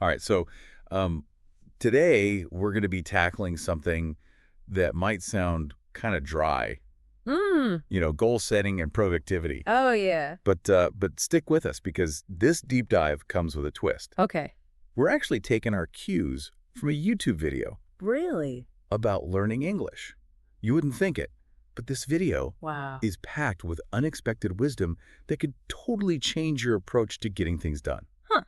All right, so um, today we're going to be tackling something that might sound kind of dry, Mm. goal setting and productivity. Oh, yeah. But stick with us because this deep dive comes with a twist. Okay. We're actually taking our cues from a YouTube video Really? about learning English. You wouldn't think it, but this video Wow. is packed with unexpected wisdom that could totally change your approach to getting things done. Huh.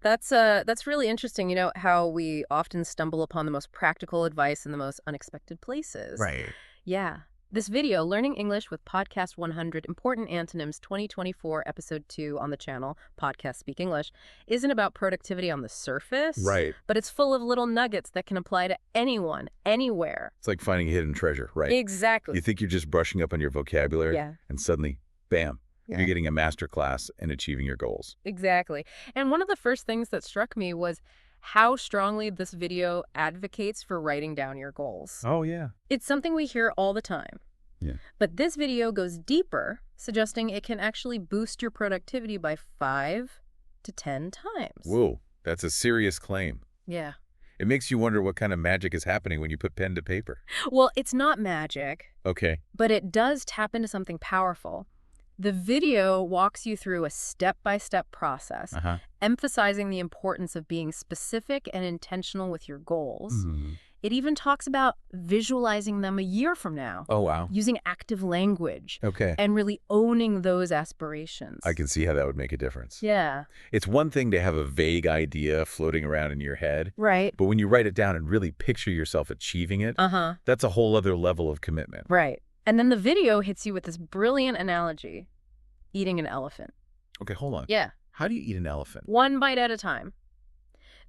That's really interesting. You know how we often stumble upon the most practical advice in the most unexpected places. Right. Yeah. This video, Learning English with Podcast 100 Important Antonyms 2024, Episode 2 on the channel, Podcast Speak English, isn't about productivity on the surface, Right. but it's full of little nuggets that can apply to anyone, anywhere. It's like finding a hidden treasure, right? Exactly. You think you're just brushing up on your vocabulary, Yeah. and suddenly, bam, Yeah. you're getting a master class in achieving your goals. Exactly. And one of the first things that struck me was how strongly this video advocates for writing down your goals. Oh, yeah. It's something we hear all the time. Yeah. But this video goes deeper, suggesting it can actually boost your productivity by 5 to 10 times. Whoa, that's a serious claim. Yeah. It makes you wonder what kind of magic is happening when you put pen to paper. Well, it's not magic, Okay. but it does tap into something powerful. The video walks you through a step-by-step process, Uh-huh. emphasizing the importance of being specific and intentional with your goals. Mhm. It even talks about visualizing them a year from now, Oh, wow. using active language, Okay. and really owning those aspirations. I can see how that would make a difference. Yeah. It's one thing to have a vague idea floating around in your head, Right. but when you write it down and really picture yourself achieving it, Uh-huh. that's a whole other level of commitment. Right. And then the video hits you with this brilliant analogy. Eating an elephant. Okay, hold on. Yeah. How do you eat an elephant? One bite at a time.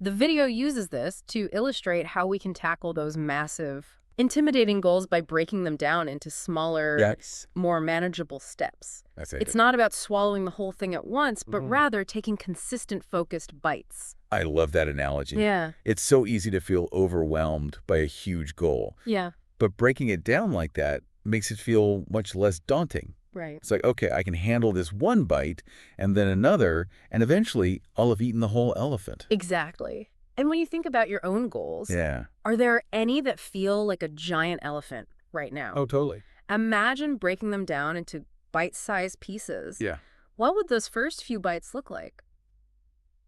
The video uses this to illustrate how we can tackle those massive, intimidating goals by breaking them down into smaller, Yes. more manageable steps. That's it. It's not about swallowing the whole thing at once, but Mhm. rather taking consistent, focused bites. I love that analogy. Yeah. It's so easy to feel overwhelmed by a huge goal, Yeah. but breaking it down like that makes it feel much less daunting. Right. It's like, okay, I can handle this one bite and then another, and eventually I'll have eaten the whole elephant. Exactly. And when you think about your own goals, Yeah. are there any that feel like a giant elephant right now? Oh, totally. Imagine breaking them down into bite-sized pieces. Yeah. What would those first few bites look like?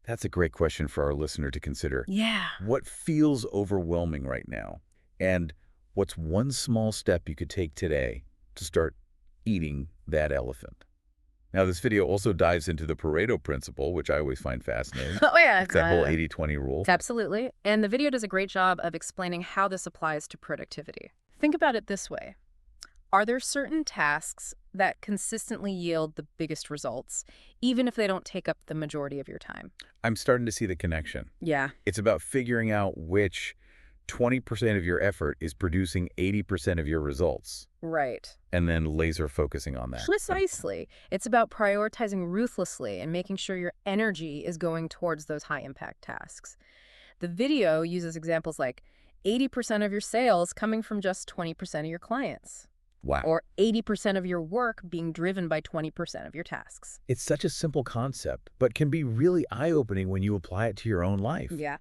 That's a great question for our listener to consider. Yeah. What feels overwhelming right now? And what's one small step you could take today to start eating that elephant? Now, this video also dives into the Pareto principle, which I always find fascinating. Oh, yeah. It's that whole 80-20 rule. Absolutely. And the video does a great job of explaining how this applies to productivity. Think about it this way. Are there certain tasks that consistently yield the biggest results, even if they don't take up the majority of your time? I'm starting to see the connection. Yeah. It's about figuring out which 20% of your effort is producing 80% of your results, Right. and then laser focusing on that. Precisely. It's about prioritizing ruthlessly and making sure your energy is going towards those high-impact tasks. The video uses examples like 80% of your sales coming from just 20% of your clients, Wow. or 80% of your work being driven by 20% of your tasks. It's such a simple concept, but can be really eye-opening when you apply it to your own life. Yeah.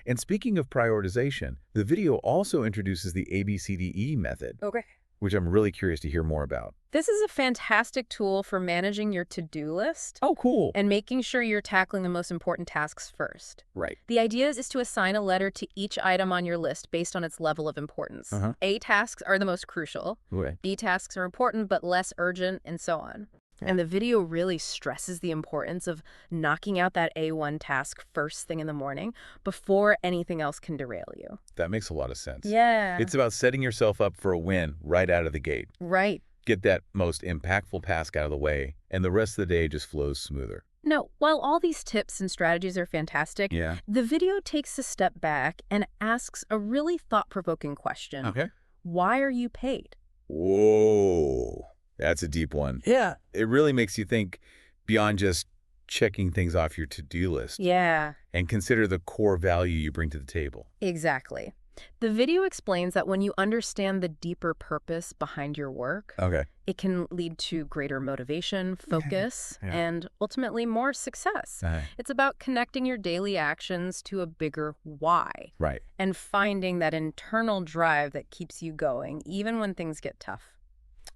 And speaking of prioritization, the video also introduces the ABCDE method, Okay. which I'm really curious to hear more about. This is a fantastic tool for managing your to-do list Oh, cool. and making sure you're tackling the most important tasks first. Right. The idea is to assign a letter to each item on your list based on its level of importance. Uh-huh. A tasks are the most crucial, Right. B tasks are important but less urgent, and so on. And the video really stresses the importance of knocking out that A1 task first thing in the morning before anything else can derail you. That makes a lot of sense. Yeah. It's about setting yourself up for a win right out of the gate. Right. Get that most impactful task out of the way, and the rest of the day just flows smoother. Now, while all these tips and strategies are fantastic, Yeah. the video takes a step back and asks a really thought-provoking question. Okay. Why are you paid? Whoa. That's a deep one. Yeah. It really makes you think beyond just checking things off your to-do list Yeah, and consider the core value you bring to the table. exactly. The video explains that when you understand the deeper purpose behind your work, Okay. it can lead to greater motivation, focus, Yeah. and ultimately more success. Uh, It's about connecting your daily actions to a bigger why right. and finding that internal drive that keeps you going, even when things get tough.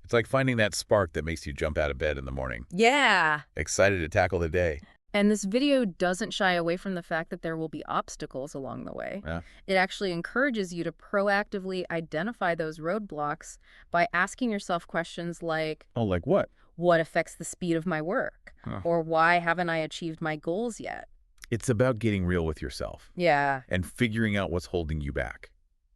It's like finding that spark that makes you jump out of bed in the morning, Yeah. excited to tackle the day. And this video doesn't shy away from the fact that there will be obstacles along the way. Yeah. It actually encourages you to proactively identify those roadblocks by asking yourself questions like, Oh, like what? what affects the speed of my work? Huh. Or why haven't I achieved my goals yet? It's about getting real with yourself Yeah. and figuring out what's holding you back,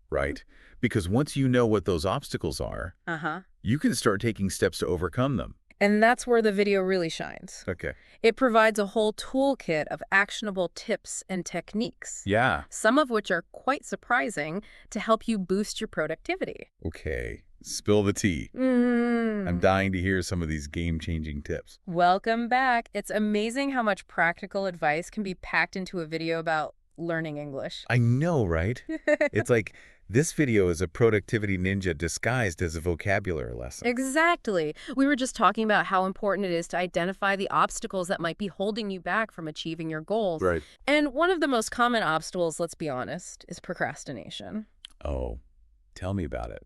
right? Because once you know what those obstacles are, Uh-huh. you can start taking steps to overcome them. And that's where the video really shines. Okay. It provides a whole toolkit of actionable tips and techniques, Yeah. some of which are quite surprising to help you boost your productivity. Okay. Spill the tea. Mm. I'm dying to hear some of these game-changing tips. Welcome back. It's amazing how much practical advice can be packed into a video about learning English. I know, right? It's like this video is a productivity ninja disguised as a vocabulary lesson. Exactly. We were just talking about how important it is to identify the obstacles that might be holding you back from achieving your goals. Right. And one of the most common obstacles, let's be honest, is procrastination. Oh, tell me about it.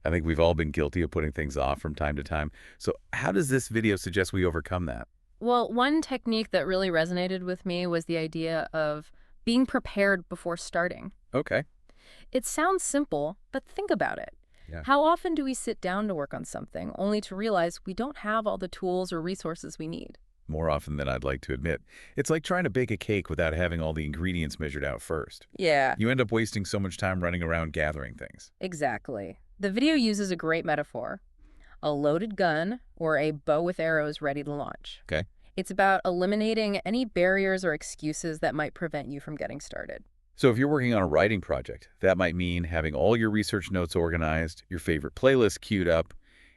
I think we've all been guilty of putting things off from time to time. So how does this video suggest we overcome that? Well, one technique that really resonated with me was the idea of being prepared before starting. Okay. It sounds simple, but think about it. Yeah. How often do we sit down to work on something only to realize we don't have all the tools or resources we need? More often than I'd like to admit. It's like trying to bake a cake without having all the ingredients measured out first. Yeah, You end up wasting so much time running around gathering things. exactly. The video uses a great metaphor: a loaded gun or a bow with arrows ready to launch. Okay. It's about eliminating any barriers or excuses that might prevent you from getting started. So if you're working on a writing project, that might mean having all your research notes organized, your favorite playlist queued up,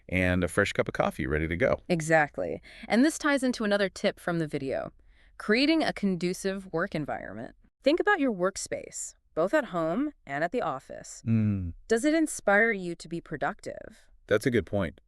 and a fresh cup of coffee ready to go. Exactly. And this ties into another tip from the video: creating a conducive work environment. Think about your workspace, both at home and at the office. Does it inspire you to be productive? That's a good point.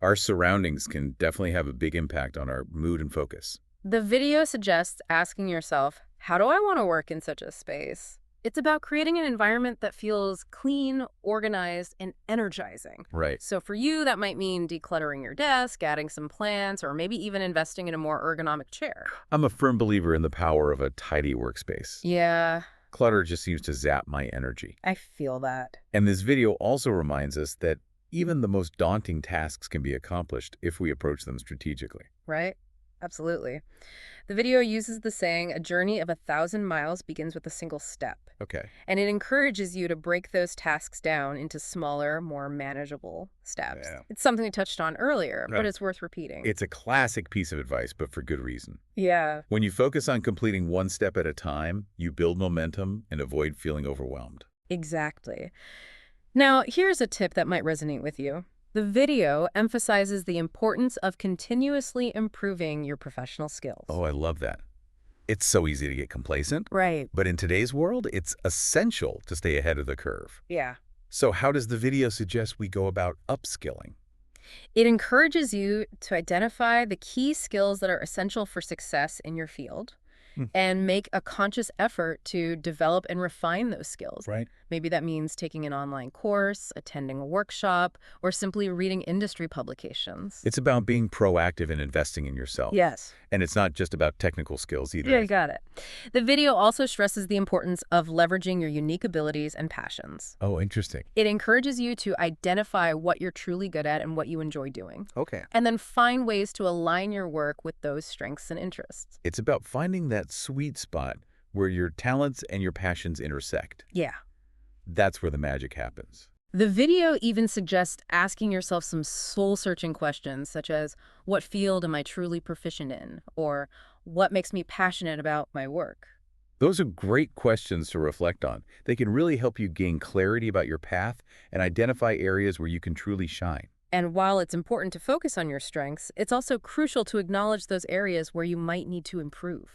Our surroundings can definitely have a big impact on our mood and focus. The video suggests asking yourself, how do I want to work in such a space? It's about creating an environment that feels clean, organized, and energizing. Right. So for you, that might mean decluttering your desk, adding some plants, or maybe even investing in a more ergonomic chair. I'm a firm believer in the power of a tidy workspace. Yeah, Clutter just seems to zap my energy. I feel that. And this video also reminds us that even the most daunting tasks can be accomplished if we approach them strategically. Right? Absolutely. The video uses the saying, a journey of 1,000 miles begins with a single step. Okay. And it encourages you to break those tasks down into smaller, more manageable steps. Yeah. It's something we touched on earlier, but Right. it's worth repeating. It's a classic piece of advice, but for good reason. Yeah. When you focus on completing one step at a time, you build momentum and avoid feeling overwhelmed. Exactly. Now, here's a tip that might resonate with you. The video emphasizes the importance of continuously improving your professional skills. Oh, I love that. It's so easy to get complacent, Right. but in today's world, it's essential to stay ahead of the curve. Yeah. So how does the video suggest we go about upskilling? It encourages you to identify the key skills that are essential for success in your field and make a conscious effort to develop and refine those skills. Right. Maybe that means taking an online course, attending a workshop, or simply reading industry publications. It's about being proactive and investing in yourself. Yes. And it's not just about technical skills either. Yeah, you got it. The video also stresses the importance of leveraging your unique abilities and passions. Oh, interesting. It encourages you to identify what you're truly good at and what you enjoy doing, Okay. and then find ways to align your work with those strengths and interests. It's about finding that sweet spot where your talents and your passions intersect. Yeah. That's where the magic happens. The video even suggests asking yourself some soul-searching questions, such as, what field am I truly proficient in? Or what makes me passionate about my work? Those are great questions to reflect on. They can really help you gain clarity about your path and identify areas where you can truly shine. And while it's important to focus on your strengths, it's also crucial to acknowledge those areas where you might need to improve.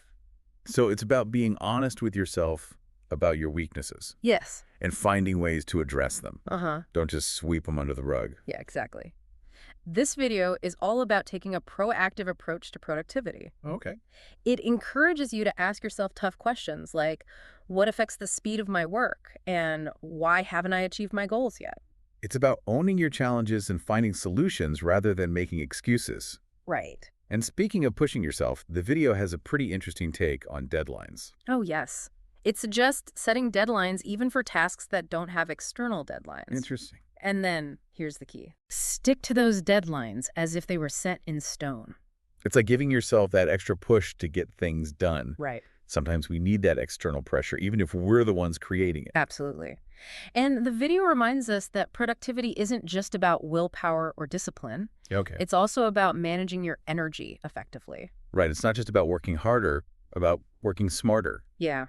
So it's about being honest with yourself about your weaknesses Yes. and finding ways to address them. Uh-huh. Don't just sweep them under the rug. Yeah, exactly. This video is all about taking a proactive approach to productivity. Okay. It encourages you to ask yourself tough questions like, what affects the speed of my work? And why haven't I achieved my goals yet? It's about owning your challenges and finding solutions rather than making excuses. Right. And speaking of pushing yourself, the video has a pretty interesting take on deadlines. Oh, yes. It suggests setting deadlines even for tasks that don't have external deadlines. Interesting. And then, here's the key. Stick to those deadlines as if they were set in stone. It's like giving yourself that extra push to get things done. Right. Sometimes we need that external pressure, even if we're the ones creating it. Absolutely. And the video reminds us that productivity isn't just about willpower or discipline. Okay. It's also about managing your energy effectively. Right. It's not just about working harder, about working smarter. Yeah.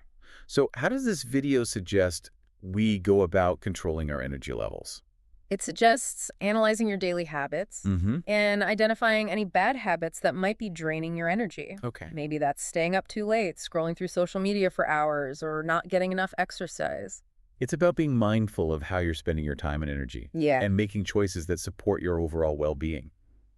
So how does this video suggest we go about controlling our energy levels? It suggests analyzing your daily habits Mm-hmm. and identifying any bad habits that might be draining your energy. Okay. Maybe that's staying up too late, scrolling through social media for hours, or not getting enough exercise. It's about being mindful of how you're spending your time and energy Yeah. and making choices that support your overall well-being.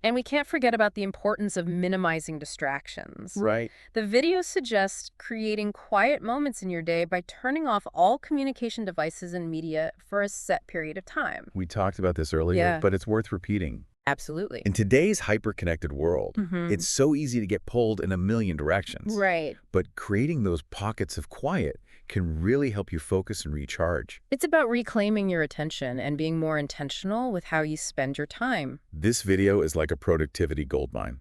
And we can't forget about the importance of minimizing distractions. Right. The video suggests creating quiet moments in your day by turning off all communication devices and media for a set period of time. We talked about this earlier, Yeah. but it's worth repeating. Absolutely. In today's hyper-connected world, Mhm. it's so easy to get pulled in a million directions. Right. But creating those pockets of quiet can really help you focus and recharge. It's about reclaiming your attention and being more intentional with how you spend your time. This video is like a productivity goldmine.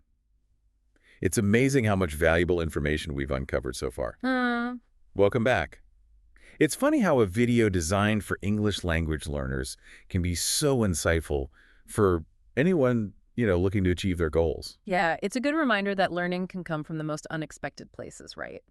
It's amazing how much valuable information we've uncovered so far. Welcome back. It's funny how a video designed for English language learners can be so insightful for anyone, looking to achieve their goals. Yeah, it's a good reminder that learning can come from the most unexpected places, right?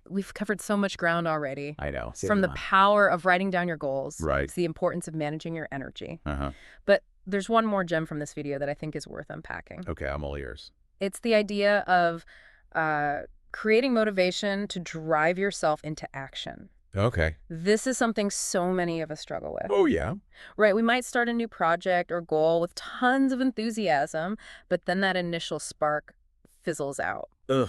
We've covered so much ground already. I know. From the power of writing down your goals Right. to the importance of managing your energy. Uh-huh. But there's one more gem from this video that I think is worth unpacking. Okay, I'm all ears. It's the idea of creating motivation to drive yourself into action. Okay. This is something so many of us struggle with. Oh, yeah? Right, we might start a new project or goal with tons of enthusiasm, but then that initial spark fizzles out. Ugh.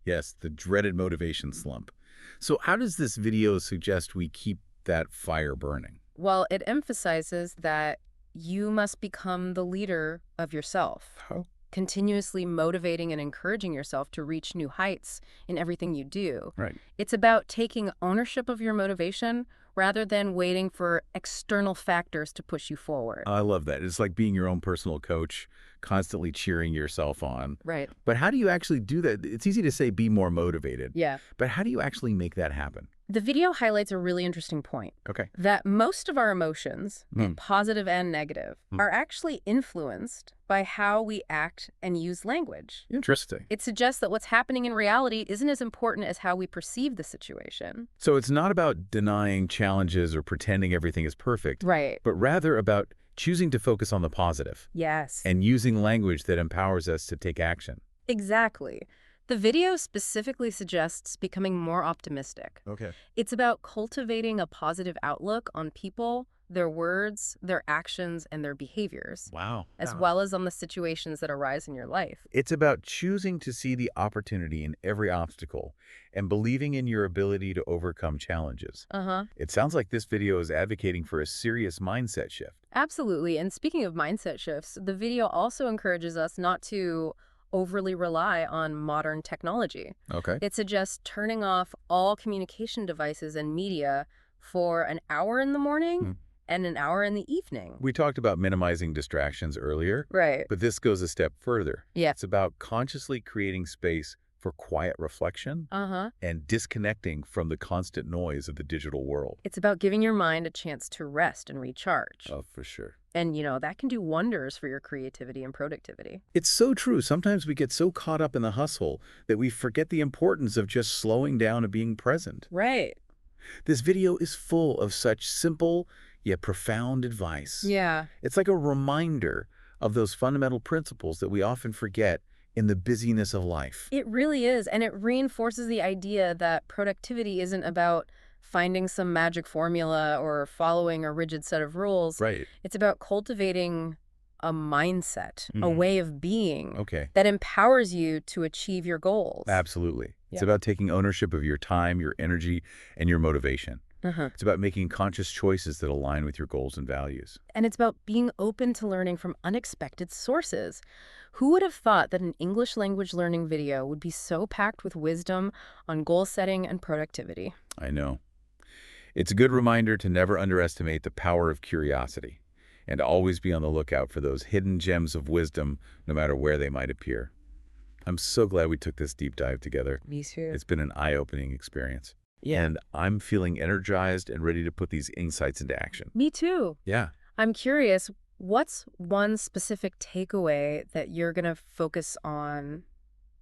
Yes, the dreaded motivation slump. So how does this video suggest we keep that fire burning? Well, it emphasizes that you must become the leader of yourself, How? continuously motivating and encouraging yourself to reach new heights in everything you do. Right. It's about taking ownership of your motivation rather than waiting for external factors to push you forward. I love that. It's like being your own personal coach, constantly cheering yourself on. Right. But how do you actually do that? It's easy to say be more motivated. Yeah. But how do you actually make that happen? The video highlights a really interesting point. Okay. That most of our emotions, Hmm. positive and negative, Hmm. are actually influenced by how we act and use language. Interesting. It suggests that what's happening in reality isn't as important as how we perceive the situation. So it's not about denying challenges or pretending everything is perfect, Right. but rather about choosing to focus on the positive Yes. and using language that empowers us to take action. Exactly. The video specifically suggests becoming more optimistic. Okay. It's about cultivating a positive outlook on people, their words, their actions, and their behaviors, Wow. as well as on the situations that arise in your life. It's about choosing to see the opportunity in every obstacle and believing in your ability to overcome challenges. Uh-huh. It sounds like this video is advocating for a serious mindset shift. Absolutely. And speaking of mindset shifts, the video also encourages us not to overly rely on modern technology. Okay. It suggests turning off all communication devices and media for an hour in the morning Hmm. and an hour in the evening. We talked about minimizing distractions earlier, Right. but this goes a step further. Yeah. It's about consciously creating space for quiet reflection Uh-huh. and disconnecting from the constant noise of the digital world. It's about giving your mind a chance to rest and recharge. Oh, for sure. And, that can do wonders for your creativity and productivity. It's so true. Sometimes we get so caught up in the hustle that we forget the importance of just slowing down and being present. Right. This video is full of such simple yet profound advice. Yeah. It's like a reminder of those fundamental principles that we often forget in the busyness of life. It really is. And it reinforces the idea that productivity isn't about finding some magic formula or following a rigid set of rules. Right. It's about cultivating a mindset, a Mhm. way of being Okay. that empowers you to achieve your goals. Absolutely. It's Yeah. about taking ownership of your time, your energy, and your motivation. Uh-huh. It's about making conscious choices that align with your goals and values. And it's about being open to learning from unexpected sources. Who would have thought that an English language learning video would be so packed with wisdom on goal setting and productivity? I know. It's a good reminder to never underestimate the power of curiosity and always be on the lookout for those hidden gems of wisdom, no matter where they might appear. I'm so glad we took this deep dive together. Me too. It's been an eye-opening experience. Yeah. And I'm feeling energized and ready to put these insights into action. Me too. Yeah. I'm curious, what's one specific takeaway that you're going to focus on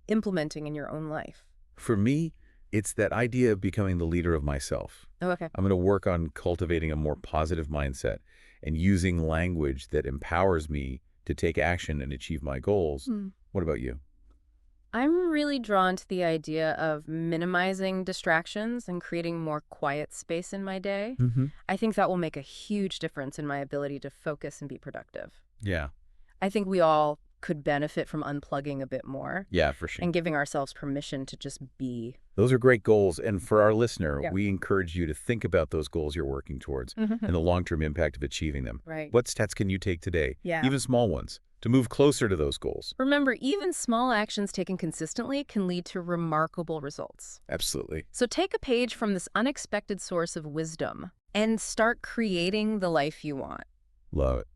implementing in your own life? For me, it's that idea of becoming the leader of myself. Oh, okay. I'm going to work on cultivating a more positive mindset and using language that empowers me to take action and achieve my goals. What about you? I'm really drawn to the idea of minimizing distractions and creating more quiet space in my day. Mm-hmm. I think that will make a huge difference in my ability to focus and be productive. Yeah. I think we all could benefit from unplugging a bit more Yeah, for sure. and giving ourselves permission to just be. Those are great goals. And for our listener, Yeah. we encourage you to think about those goals you're working towards and the long-term impact of achieving them. Right. What steps can you take today, Yeah. even small ones, to move closer to those goals? Remember, even small actions taken consistently can lead to remarkable results. Absolutely. So take a page from this unexpected source of wisdom and start creating the life you want. Love it.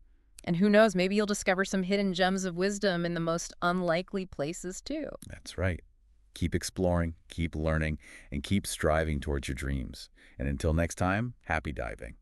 And who knows, maybe you'll discover some hidden gems of wisdom in the most unlikely places too. That's right. Keep exploring, keep learning, and keep striving towards your dreams. And until next time, happy diving.